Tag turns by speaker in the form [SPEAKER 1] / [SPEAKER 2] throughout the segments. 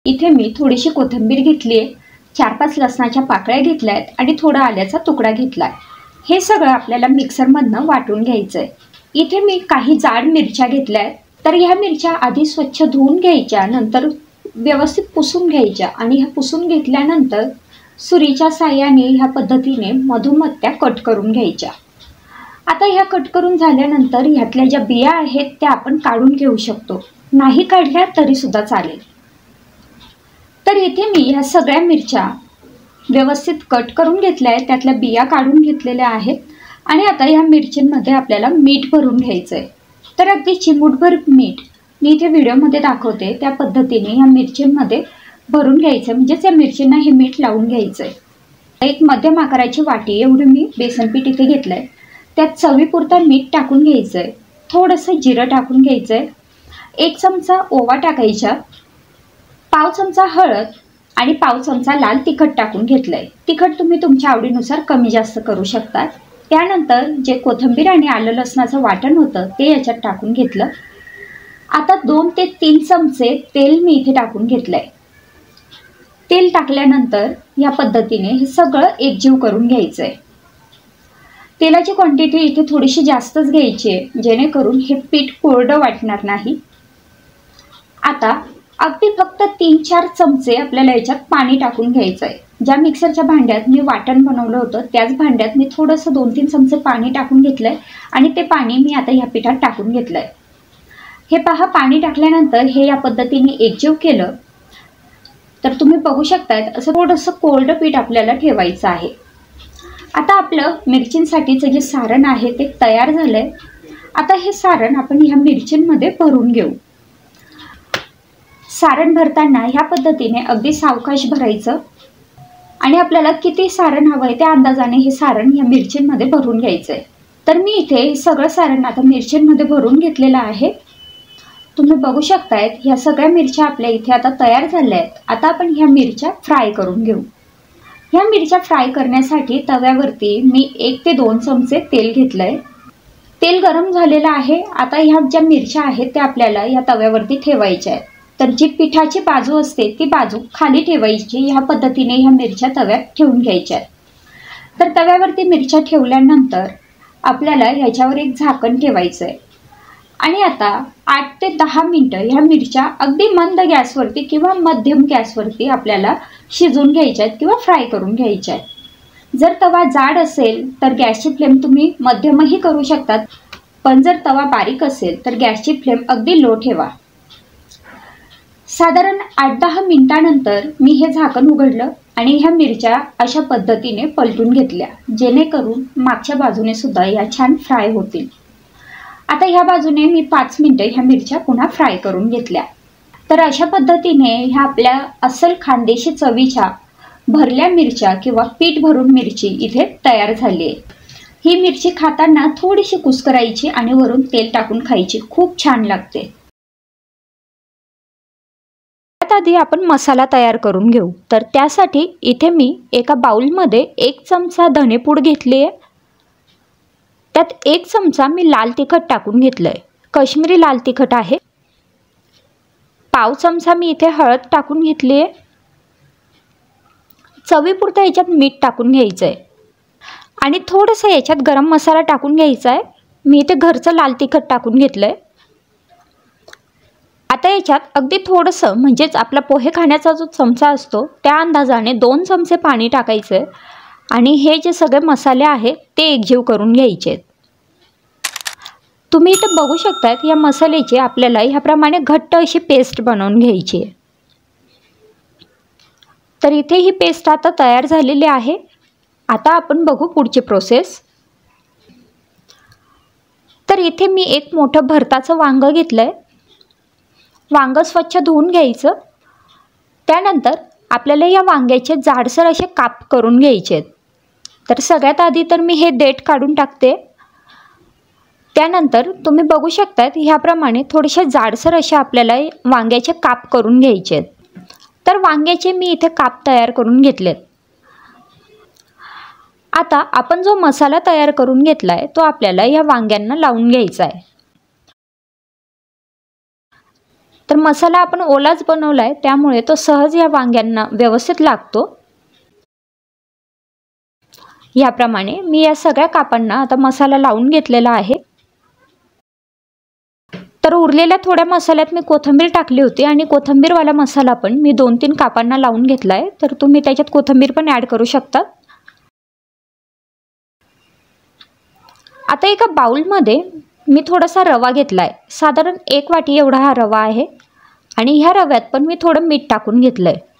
[SPEAKER 1] इथे मी थोडीशी कोथिंबीर घेतली आहे, 4-5 लसणाच्या पाकळ्या घेतल्या आहेत आणि थोडा आल्याचा तुकडा घेतला आहे. हे सगळं आपल्याला मिक्सरमधनं वाटून घ्यायचं आहे. इथे मी काही जाड मिरच्या घेतल्या आहेत. तर ह्या मिरच्या आधी स्वच्छ धुवून घ्यायच्या, नंतर व्यवस्थित पुसून घ्यायच्या आणि ह्या पुसून घेतल्यानंतर सुरीच्या साहाय्याने ह्या पद्धतीने मधोमध त्या कट करून घ्यायच्या. आता ह्या कट करून झाल्यानंतर ह्यातल्या ज्या बिया आहेत त्या आपण काढून घेऊ शकतो, नाही काढल्या तरी सुद्धा चालेल. तर इथे मी ह्या सगळ्या मिरच्या व्यवस्थित कट करून घेतल्या आहेत, त्यातल्या बिया काढून घेतलेल्या आहेत आणि आता ह्या मिरच्यांमध्ये आपल्याला मीठ भरून घ्यायचं आहे. तर अगदी चिमूटभर मीठ मी इथे व्हिडिओमध्ये दाखवते त्या पद्धतीने ह्या मिरच्यांमध्ये भरून घ्यायचं, म्हणजेच या मिरच्यांना हे मीठ लावून घ्यायचं आहे. एक मध्यम आकाराची वाटी एवढं मी बेसनपीठ इथे घेतलं आहे, त्यात चवीपुरतं मीठ टाकून घ्यायचं आहे, थोडंसं जिरं टाकून घ्यायचं आहे, 1 चमचा ओवा टाकायचा, पाव चमचा हळद आणि पाव चमचा लाल तिखट टाकून घेतलं आहे. तिखट तुम्ही तुमच्या आवडीनुसार कमी जास्त करू शकता. त्यानंतर जे कोथिंबीर आणि आलं लसणाचं वाटण होतं ते याच्यात टाकून घेतलं. आता 2 ते 3 चमचे तेल मी इथे टाकून घेतलं आहे. तेल टाकल्यानंतर या पद्धतीने हे सगळं एकजीव करून घ्यायचं आहे. तेलाची क्वांटिटी इथे थोडीशी जास्तच घ्यायची आहे, जेणेकरून हे पीठ कोरडं वाटणार नाही. आता अगदी फक्त 3-4 चमचे आपल्याला याच्यात पाणी टाकून घ्यायचं आहे. ज्या मिक्सरच्या भांड्यात मी वाटण बनवलं होतं त्याच भांड्यात मी थोडंसं 2-3 चमचे पाणी टाकून घेतलं आहे आणि ते पाणी मी आता ह्या पिठात टाकून घेतलं आहे. हे पहा, पाणी टाकल्यानंतर हे या पद्धतीने एकजीव केलं तर तुम्ही बघू शकतायत असं थोडंसं कोरडं पीठ आपल्याला ठेवायचं आहे. आता आपलं मिरचींसाठीचं जे सारण आहे ते तयार झालं आहे. आता हे सारण आपण ह्या मिरचींमध्ये भरून घेऊ. सारण भरताना ह्या पद्धतीने अगदी सावकाश भरायचं आणि आपल्याला किती सारण हवं आहे त्या अंदाजाने हे सारण ह्या मिरचींमध्ये भरून घ्यायचं आहे. तर मी इथे सगळं सारण आता मिरचींमध्ये भरून घेतलेलं आहे. तुम्ही बघू शकतायत ह्या सगळ्या मिरच्या आपल्या इथे आता तयार झाल्या आहेत. आता आपण ह्या मिरच्या फ्राय करून घेऊ. ह्या मिरच्या फ्राय करण्यासाठी तव्यावरती मी 1 ते 2 चमचे तेल घेतलं आहे. तेल गरम झालेलं आहे. आता ह्या ज्या मिरच्या आहेत त्या आपल्याला या तव्यावरती ठेवायच्या आहेत. तर जी पिठाची बाजू असते ती बाजू खाली ठेवायची. ह्या पद्धतीने ह्या मिरच्या तव्यात ठेवून घ्यायच्या आहेत. तर तव्यावरती मिरच्या ठेवल्यानंतर आपल्याला ह्याच्यावर एक झाकण ठेवायचं आहे आणि आता 8 ते 10 मिनिटं ह्या मिरच्या अगदी मंद गॅसवरती किंवा मध्यम गॅसवरती आपल्याला शिजवून घ्यायच्या आहेत किंवा फ्राय करून घ्यायच्या आहेत. जर तवा जाड असेल तर गॅसची फ्लेम तुम्ही मध्यमही करू शकतात, पण जर तवा बारीक असेल तर गॅसची फ्लेम अगदी लो ठेवा. साधारण 8-10 मिनिटानंतर मी हे झाकण उघडलं आणि ह्या मिरच्या अशा पद्धतीने पलटून घेतल्या, जेणेकरून मागच्या बाजूने सुद्धा या छान फ्राय होतील. आता ह्या बाजूने मी 5 मिनिटं ह्या मिरच्या पुन्हा फ्राय करून घेतल्या. तर अशा पद्धतीने ह्या आपल्या अस्सल खानदेशी चवीच्या भरल्या मिरच्या किंवा पीठ भरून मिरची इथे तयार झाली आहे. ही मिरची खाताना थोडीशी कुस्करायची आणि वरून तेल टाकून खायची, खूप छान लागते. आधी आपण मसाला तयार करून घेऊ. तर त्यासाठी इथे मी एका बाउलमध्ये 1 चमचा धनेपूड घेतली आहे. त्यात 1 चमचा मी लाल तिखट टाकून घेतलं आहे, काश्मीरी लाल तिखट आहे. पाव चमचा मी इथे हळद टाकून घेतली आहे. चवीपुरतं याच्यात मीठ टाकून घ्यायचं आहे आणि थोडंसं याच्यात गरम मसाला टाकून घ्यायचा आहे. मी इथे घरचं लाल तिखट टाकून घेतलं आहे. आता याच्यात अगदी थोडंसं, म्हणजेच आपला पोहे खाण्याचा जो चमचा असतो त्या अंदाजाने 2 चमचे पाणी टाकायचं आहे आणि हे जे सगळे मसाले आहेत ते एकजीव करून घ्यायचे आहेत. तुम्ही इथे बघू शकतात या मसाल्याची आपल्याला ह्याप्रमाणे घट्ट अशी पेस्ट बनवून घ्यायची आहे. तर इथे ही पेस्ट आता तयार झालेली आहे. आता आपण बघू पुढची प्रोसेस. तर इथे मी एक मोठं भरताचं वांगं घेतलं आहे. वांगं स्वच्छ धुवून घ्यायचं. त्यानंतर आपल्याला या वांग्याचे जाडसर असे काप करून घ्यायचे आहेत. तर सगळ्यात आधी तर मी हे देठ काढून टाकते. त्यानंतर तुम्ही बघू शकतात ह्याप्रमाणे थोडेसे जाडसर असे आपल्याला वांग्याचे काप करून घ्यायचे आहेत. तर वांग्याचे मी इथे काप तयार करून घेतलेत. आता आपण जो मसाला तयार करून घेतला आहे तो आपल्याला या वांग्यांना लावून घ्यायचा आहे. तर मसाला आपण ओलाच बनवला आहे, त्यामुळे तो सहज या वांग्यांना व्यवस्थित लागतो। याप्रमाणे मी या सगळ्या कापांना आता मसाला लावून घेतलेला आहे। तर उरलेल्या थोड्या मसाल्यात मी कोथिंबीर टाकली होती आणि कोथिंबीरवाला मसाला पण मी 2-3 कापांना लावून घेतला आहे, तर तुम्ही त्याच्यात कोथिंबीर पण ॲड करू शकता। आता एका बाउलमध्ये मी थोडासा रवा घेतला आहे, साधारण 1 वाटी एवढा हा रवा आहे आणि ह्या रव्यात पण मी थोडं मीठ टाकून घेतलं आहे।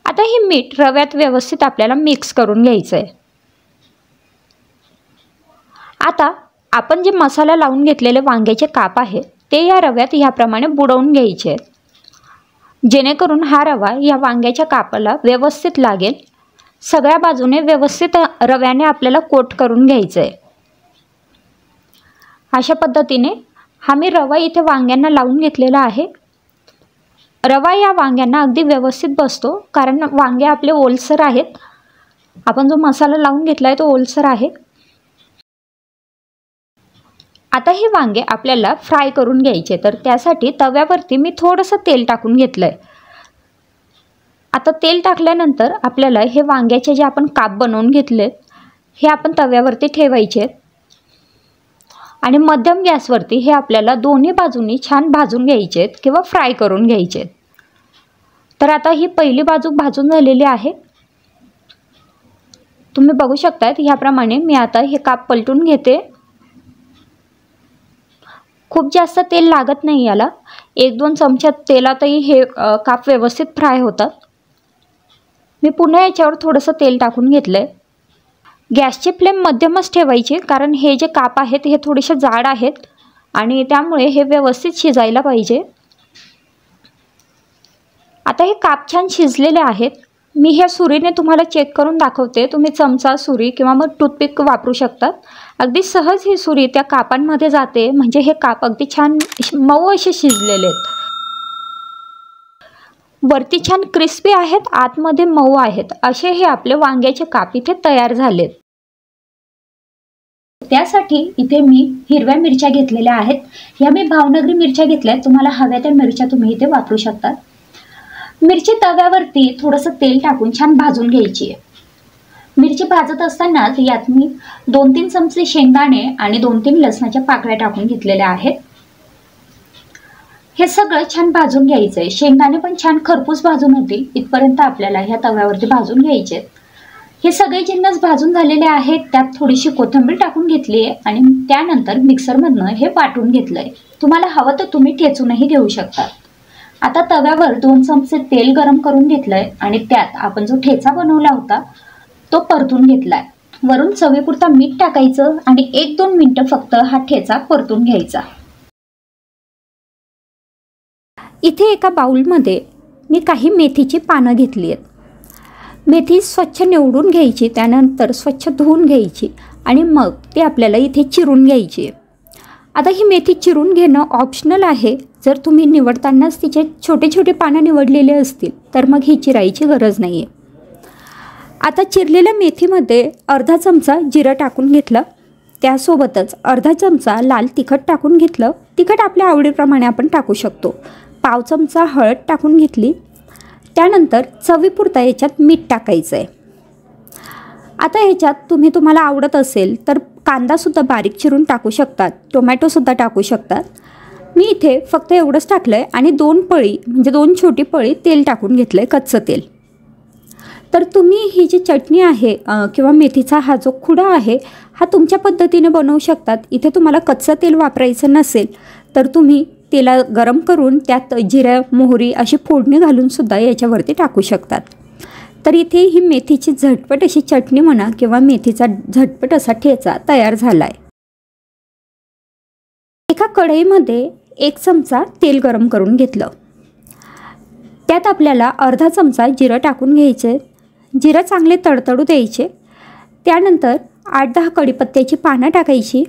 [SPEAKER 1] आता हे मीठ रव्यात व्यवस्थित आपल्याला मिक्स करून घ्यायचं आहे। आता आपण जे मसाला लावून घेतलेले वांग्याचे काप आहे ते या रव्यात ह्याप्रमाणे बुडवून घ्यायचे आहेत, जेणेकरून हा रवा या वांग्याच्या कापाला व्यवस्थित लागेल। सगळ्या बाजूने व्यवस्थित रव्याने आपल्याला कोट करून घ्यायचं आहे। अशा पद्धतीने हा मी रवा इथे वांग्यांना लावून घेतलेला आहे। रवा या वांग्यांना अगदी व्यवस्थित बसतो, कारण वांगे आपले ओलसर आहेत। आपण जो मसाला लावून घेतला आहे तो ओलसर आहे। आता हे वांगे आपल्याला फ्राय करून घ्यायचे, तर त्यासाठी तव्यावरती मी थोडंसं तेल टाकून घेतलं आहे। आता तेल टाकल्यानंतर आपल्याला हे वांग्याचे जे आपण काप बनवून घेतलेत हे आपण तव्यावरती ठेवायचे आणि मध्यम गॅसवरती हे आपल्याला दोन्ही बाजूंनी छान भाजून घ्यायचे आहेत किंवा फ्राय करून घ्यायचे आहेत। तर आता ही पहिली बाजू भाजून झालेली आहे, तुम्ही बघू शकता। ह्याप्रमाणे मी आता हे काप पलटून घेते। खूप जास्त तेल लागत नाही याला, 1-2 चमच्या तेलातही हे काप व्यवस्थित फ्राय होतात। मी पुन्हा याच्यावर थोडंसं तेल टाकून घेतलं आहे। गॅसची फ्लेम मध्यमच ठेवायची, कारण हे जे काप आहेत हे थोडेसे जाड आहेत आणि त्यामुळे हे व्यवस्थित शिजायला पाहिजे। आता हे काप छान शिजलेले आहेत। मी ह्या सुरीने तुम्हाला चेक करून दाखवते, तुम्ही चमचा, सुरी किंवा मग टूथपिक वापरू शकता। अगदी सहज ही सुरी त्या कापांमध्ये जाते, म्हणजे हे काप अगदी छान मऊ असे शिजलेले आहेत। वरती छान क्रिस्पी आहेत, आतमध्ये मऊ आहेत, असे हे आपले वांग्याचे काप इथे तयार झालेत। त्यासाठी इथे मी हिरव्या मिरच्या घेतलेल्या आहेत। ह्या मी भावनगरी मिरच्या घेतल्यात, तुम्हाला हव्या त्या मिरच्या तुम्ही इथे वापरू शकता। मिरची तव्यावरती थोडंसं तेल टाकून छान भाजून घ्यायची आहे। मिरची भाजत असताना यात मी 2-3 चमचे शेंगदाणे आणि 2-3 लसणाच्या पाकळ्या टाकून घेतलेल्या आहेत। हे सगळं छान भाजून घ्यायचं आहे। शेंगदाणे पण छान खरपूस भाजून होतील इथपर्यंत आपल्याला ह्या तव्यावरती भाजून घ्यायचे आहेत। हे सगळे जिन्नस भाजून झालेले आहेत, त्यात थोडीशी कोथिंबीर टाकून घेतली आहे आणि त्यानंतर मिक्सरमधनं हे वाटून घेतलं आहे। तुम्हाला हवं तर तुम्ही ठेचूनही घेऊ शकता। आता तव्यावर 2 चमचे तेल गरम करून घेतलंय आणि त्यात आपण जो ठेचा बनवला होता तो परतून घेतलाय। वरून चवीपुरता मीठ टाकायचं आणि 1-2 मिनिटं फक्त हा ठेचा परतून घ्यायचा। इथे एका बाउलमध्ये मी काही मेथीची पानं घेतली आहेत। मेथी स्वच्छ निवडून घ्यायची, त्यानंतर स्वच्छ धुवून घ्यायची आणि मग ते आपल्याला इथे चिरून घ्यायची। आता ही मेथी चिरून घेणं ऑप्शनल आहे, जर तुम्ही निवडतानाच तिचे छोटे छोटे पानं निवडलेले असतील तर मग ही चिरायची गरज नाही आहे। आता चिरलेल्या मेथीमध्ये अर्धा चमचा जिरं टाकून घेतलं, त्यासोबतच अर्धा चमचा लाल तिखट टाकून घेतलं। तिखट आपल्या आवडीप्रमाणे आपण टाकू शकतो। पाव चमचा हळद टाकून घेतली, त्यानंतर चवीपुरता याच्यात मीठ टाकायचं आहे। आता ह्याच्यात तुम्हाला आवडत असेल तर कांदासुद्धा बारीक चिरून टाकू शकतात, टोमॅटोसुद्धा टाकू शकतात। मी इथे फक्त एवढंच टाकलं आहे आणि 2 पळी म्हणजे 2 छोटी पळी तेल टाकून घेतलं आहे, कच्चं तेल। तर तुम्ही ही जी चटणी आहे किंवा मेथीचा हा जो खुडा आहे हा तुमच्या पद्धतीने बनवू शकतात। इथे तुम्हाला कच्चं तेल वापरायचं नसेल तर तुम्ही तेला गरम करून त्यात जिरा, मोहरी अशी फोडणी घालून सुद्धा याच्यावरती टाकू शकतात। तर इथे ही मेथीची झटपट अशी चटणी म्हणा किंवा मेथीचा झटपट असा ठेचा तयार झाला आहे। एका कढईमध्ये 1 चमचा तेल गरम करून घेतलं, त्यात आपल्याला अर्धा चमचा जिरं टाकून घ्यायचे। जिरं चांगले तडतडू द्यायचे, त्यानंतर 8-10 कढीपत्त्याची पानं टाकायची।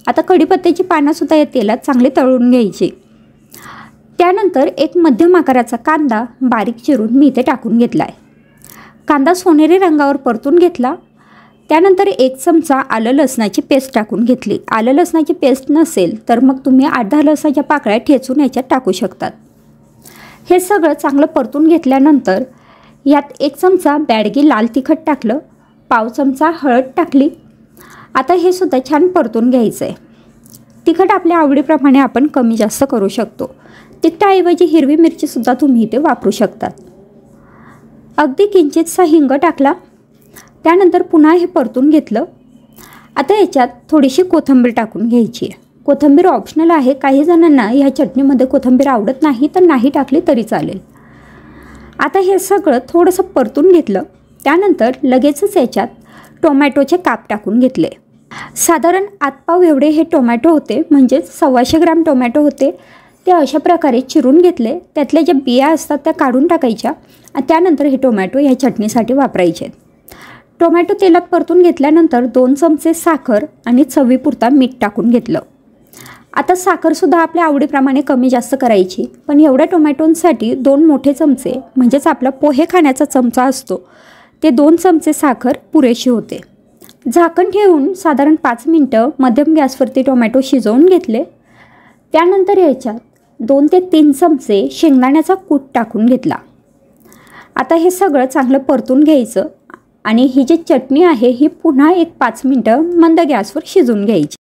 [SPEAKER 1] आता कढीपत्त्याची पानंसुद्धा या तेलात चांगले तळून घ्यायची। त्यानंतर एक मध्यम आकाराचा कांदा बारीक चिरून मी इथे टाकून घेतला आहे। कांदा सोनेरी रंगावर परतून घेतला, त्यानंतर 1 चमचा आलं लसणाची पेस्ट टाकून घेतली. आलं लसणाची पेस्ट नसेल तर मग तुम्ही 8-10 लसणाच्या पाकळ्या ठेचून याच्यात टाकू शकतात. हे सगळं चांगलं परतून घेतल्यानंतर यात 1 चमचा बॅडगी लाल तिखट टाकलं, पाव चमचा हळद टाकली. आता हे सुद्धा छान परतून घ्यायचं आहे. तिखट आपल्या आवडीप्रमाणे आपण कमी जास्त करू शकतो. तिखटाऐवजी हिरवी मिरचीसुद्धा तुम्ही इथे वापरू शकतात. अगदी किंचितसा हिंग टाकला. त्यानंतर पुन्हा हे परतून घेतलं. आता याच्यात थोडीशी कोथिंबीर टाकून घ्यायची आहे. कोथिंबीर ऑप्शनल आहे. काही जणांना ह्या चटणीमध्ये कोथिंबीर आवडत नाही तर नाही टाकली तरी चालेल. आता हे सगळं थोडंसं परतून घेतलं. त्यानंतर लगेचच याच्यात टोमॅटोचे काप टाकून घेतले. साधारण आतपाव एवढे हे टोमॅटो होते, म्हणजेच 125 ग्रॅम टोमॅटो होते. ते अशा प्रकारे चिरून घेतले. त्यातल्या ज्या बिया असतात त्या काढून टाकायच्या आणि त्यानंतर हे टोमॅटो ह्या चटणीसाठी वापरायचे. टोमॅटो तेलात परतून घेतल्यानंतर 2 चमचे साखर आणि चवीपुरता मीठ टाकून घेतलं. आता साखरसुद्धा आपल्या आवडीप्रमाणे कमी जास्त करायची, पण एवढ्या टोमॅटोंसाठी 2 मोठे चमचे म्हणजेच आपला पोहे खाण्याचा चमचा असतो ते 2 चमचे साखर पुरेशी होते. झाकण ठेवून साधारण 5 मिनटं मध्यम गॅसवरती टोमॅटो शिजवून घेतले. त्यानंतर याच्यात 2 ते 3 चमचे शेंगदाण्याचा कूट टाकून घेतला. आता हे सगळं चांगलं परतून घ्यायचं आणि ही जी चटणी आहे ही पुन्हा 5 मिनटं मंद गॅसवर शिजवून घ्यायची.